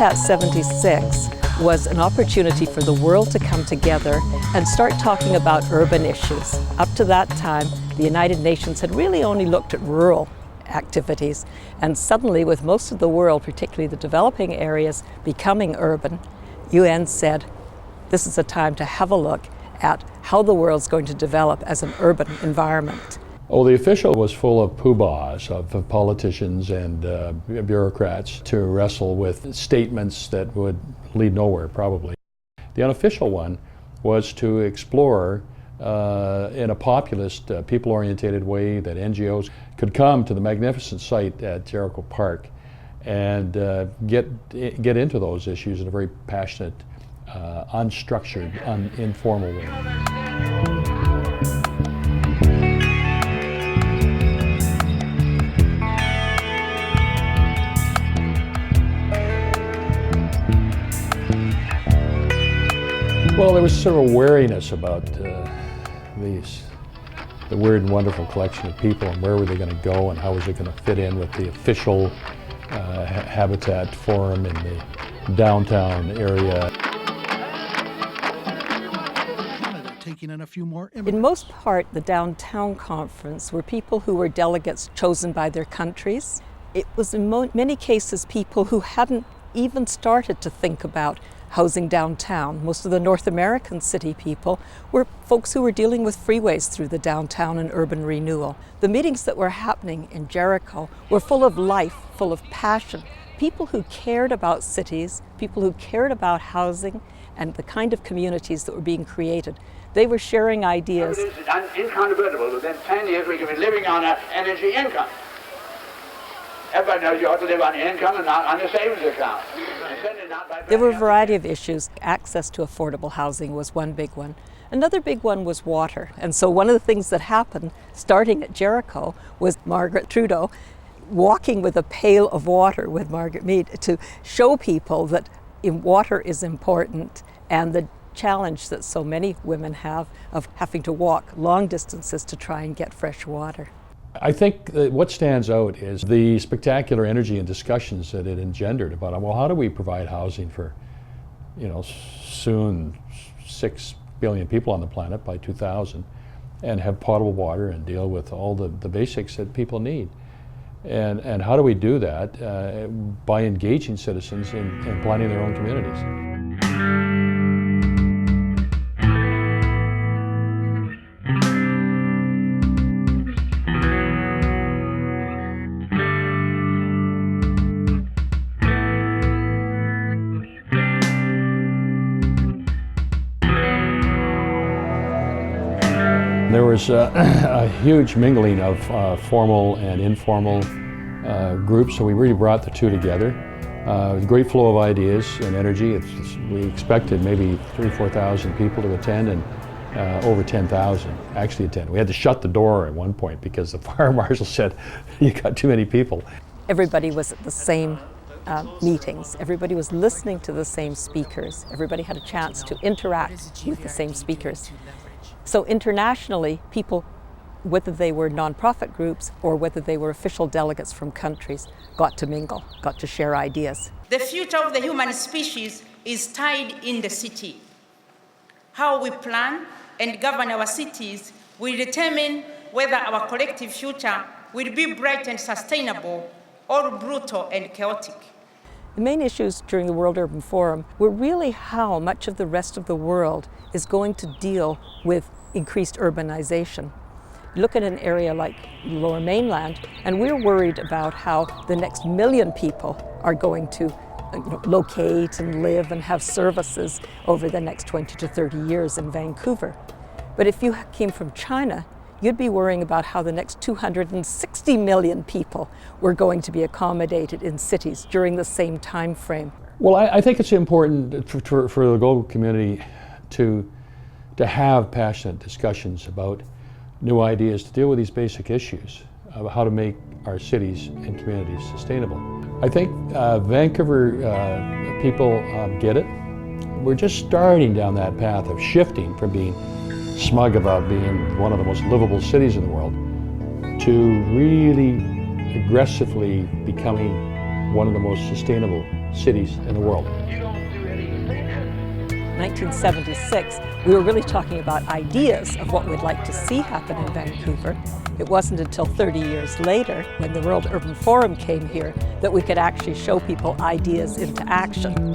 Habitat 76 was an opportunity for the world to come together and start talking about urban issues. Up to that time, the United Nations had really only looked at rural activities, and suddenly, with most of the world, particularly the developing areas, becoming urban, UN said, this is a time to have a look at how the world's going to develop as an urban environment. Oh, the official was full of poobahs of politicians and bureaucrats to wrestle with statements that would lead nowhere, probably. The unofficial one was to explore in a populist, people-oriented way that NGOs could come to the magnificent site at Jericho Park and get into those issues in a very passionate, unstructured, informal way. Well, there was sort of a wariness about the weird and wonderful collection of people, and where were they going to go, and how was it going to fit in with the official Habitat Forum in the downtown area. Taking in a few more in most part, the downtown conference were people who were delegates chosen by their countries. It was in many cases people who hadn't even started to think about housing downtown. Most of the North American city people were folks who were dealing with freeways through the downtown and urban renewal. The meetings that were happening in Jericho were full of life, full of passion. People who cared about cities, people who cared about housing and the kind of communities that were being created. They were sharing ideas. It is incontrovertible. Within 10 years we can be living on an energy income. Everybody knows you ought to live on your income and not on your savings account. There were a variety of issues. Access to affordable housing was one big one. Another big one was water. And so one of the things that happened, starting at Jericho, was Margaret Trudeau walking with a pail of water with Margaret Mead to show people that water is important, and the challenge that so many women have of having to walk long distances to try and get fresh water. I think that what stands out is the spectacular energy and discussions that it engendered about, well, how do we provide housing for, soon 6 billion people on the planet by 2000, and have potable water and deal with all the basics that people need. And how do we do that? By engaging citizens in planning their own communities. There was a huge mingling of formal and informal groups, so we really brought the two together. It was a great flow of ideas and energy. We expected maybe 3,000 or 4,000 people to attend, and over 10,000 actually attended. We had to shut the door at one point because the fire marshal said, you got too many people. Everybody was at the same meetings. Everybody was listening to the same speakers. Everybody had a chance to interact with the same speakers. So internationally, people, whether they were nonprofit groups or whether they were official delegates from countries, got to mingle, got to share ideas. The future of the human species is tied in the city. How we plan and govern our cities will determine whether our collective future will be bright and sustainable or brutal and chaotic. The main issues during the World Urban Forum were really how much of the rest of the world is going to deal with increased urbanization. Look at an area like Lower Mainland, and we're worried about how the next million people are going to locate and live and have services over the next 20 to 30 years in Vancouver. But if you came from China, you'd be worrying about how the next 260 million people were going to be accommodated in cities during the same time frame. Well, I think it's important for the global community to have passionate discussions about new ideas to deal with these basic issues of how to make our cities and communities sustainable. I think Vancouver people get it. We're just starting down that path of shifting from being smug about being one of the most livable cities in the world to really aggressively becoming one of the most sustainable cities in the world. 1976, we were really talking about ideas of what we'd like to see happen in Vancouver. It wasn't until 30 years later, when the World Urban Forum came here, that we could actually show people ideas into action.